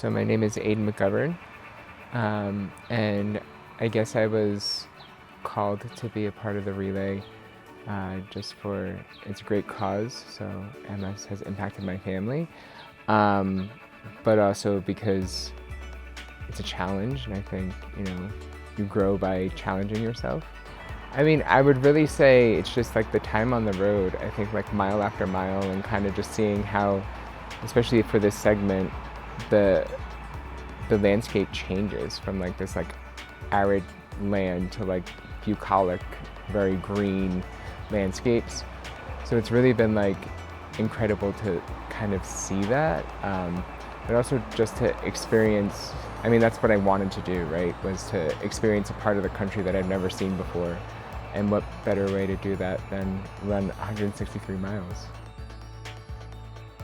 So my name is Aidan McGovern, and I guess I was called to be a part of the relay just for it's a great cause. So MS has impacted my family, but also because it's a challenge, and I think you grow by challenging yourself. I mean, I would really say it's just like the time on the road. I think like mile after mile, and kind of just seeing how, especially for this segment, the landscape changes from like this like arid land to like bucolic, very green landscapes. So it's really been like incredible to kind of see that, but also just to experience. I mean, that's what I wanted to do, right? Was to experience a part of the country that I've never seen before. And what better way to do that than run 163 miles?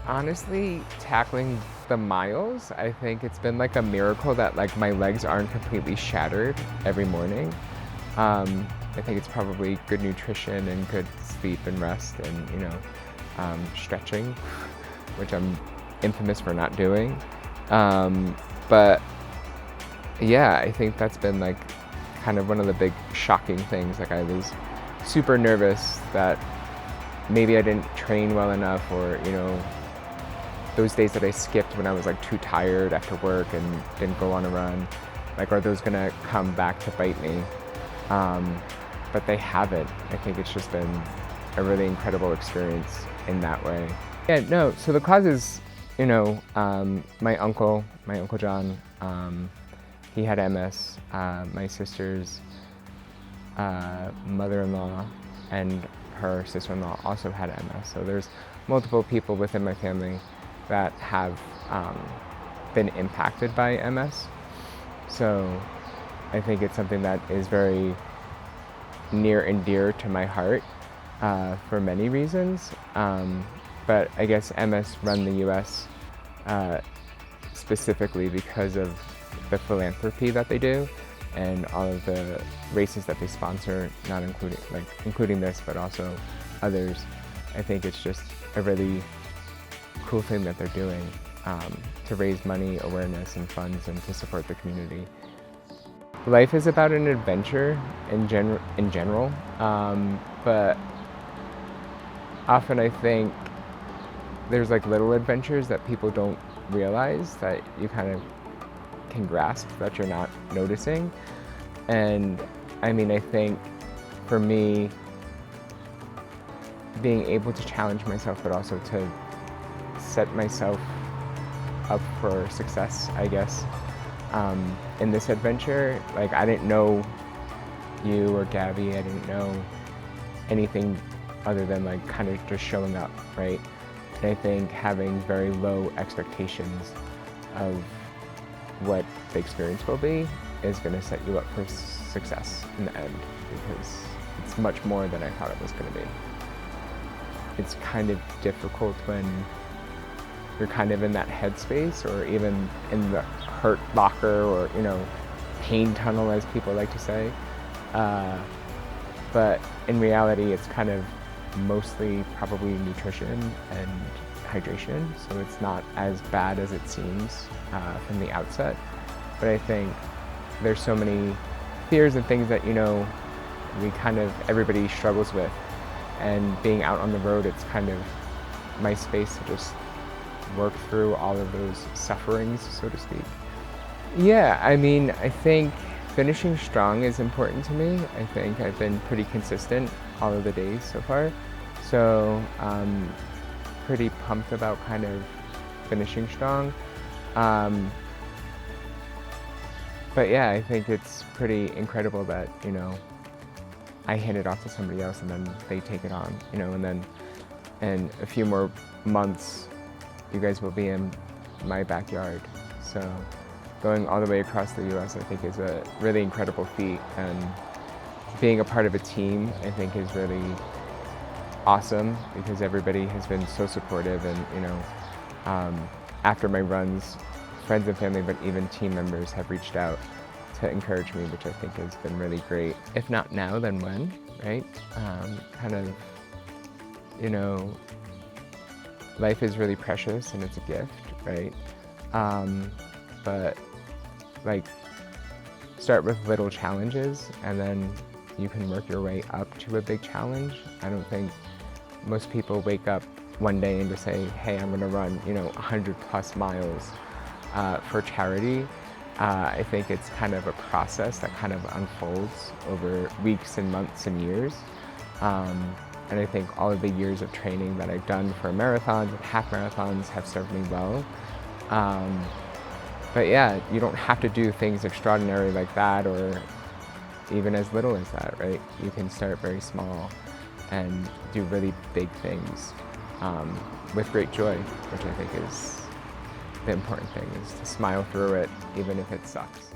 Honestly, tackling the miles, I think it's been like a miracle that like my legs aren't completely shattered every morning. I think it's probably good nutrition and good sleep and rest and stretching, which I'm infamous for not doing. But yeah, I think that's been like kind of one of the big shocking things. Like I was super nervous that maybe I didn't train well enough, or those days that I skipped when I was like too tired after work and didn't go on a run, like are those gonna come back to bite me? But they haven't. I think it's just been a really incredible experience in that way. Yeah, no, so the cause is, my uncle John, he had MS. My sister's mother-in-law and her sister-in-law also had MS. So there's multiple people within my family that have been impacted by MS. So I think it's something that is very near and dear to my heart for many reasons. But I guess MS run the US specifically because of the philanthropy that they do and all of the races that they sponsor, not including this, but also others. I think it's just a really cool thing that they're doing to raise money, awareness, and funds, and to support the community. Life is about an adventure in general, but often I think there's like little adventures that people don't realize that you kind of can grasp that you're not noticing. And I mean, I think for me, being able to challenge myself, but also to set myself up for success, I guess, in this adventure. Like I didn't know you or Gabby, I didn't know anything other than like kind of just showing up, right? And I think having very low expectations of what the experience will be is going to set you up for success in the end, because it's much more than I thought it was going to be. It's kind of difficult when you're kind of in that headspace, or even in the hurt locker, or pain tunnel, as people like to say. But in reality, it's kind of mostly probably nutrition and hydration, so it's not as bad as it seems from the outset. But I think there's so many fears and things that everybody struggles with, and being out on the road, it's kind of my space to just work through all of those sufferings, so to speak. Yeah, I mean, I think finishing strong is important to me. I think I've been pretty consistent all of the days so far, so I'm pretty pumped about kind of finishing strong. But yeah, I think it's pretty incredible that I hand it off to somebody else and then they take it on, and then in a few more months you guys will be in my backyard. So going all the way across the US, I think, is a really incredible feat, and being a part of a team, I think, is really awesome, because everybody has been so supportive, and after my runs, friends and family, but even team members have reached out to encourage me, which I think has been really great. If not now, then when, right? Life is really precious and it's a gift, right? but like start with little challenges and then you can work your way up to a big challenge. I don't think most people wake up one day and just say, hey, I'm gonna run 100 plus miles for charity. I think it's kind of a process that kind of unfolds over weeks and months and years. And I think all of the years of training that I've done for marathons and half marathons have served me well. But yeah, you don't have to do things extraordinary like that or even as little as that, right? You can start very small and do really big things with great joy, which I think is the important thing, is to smile through it even if it sucks.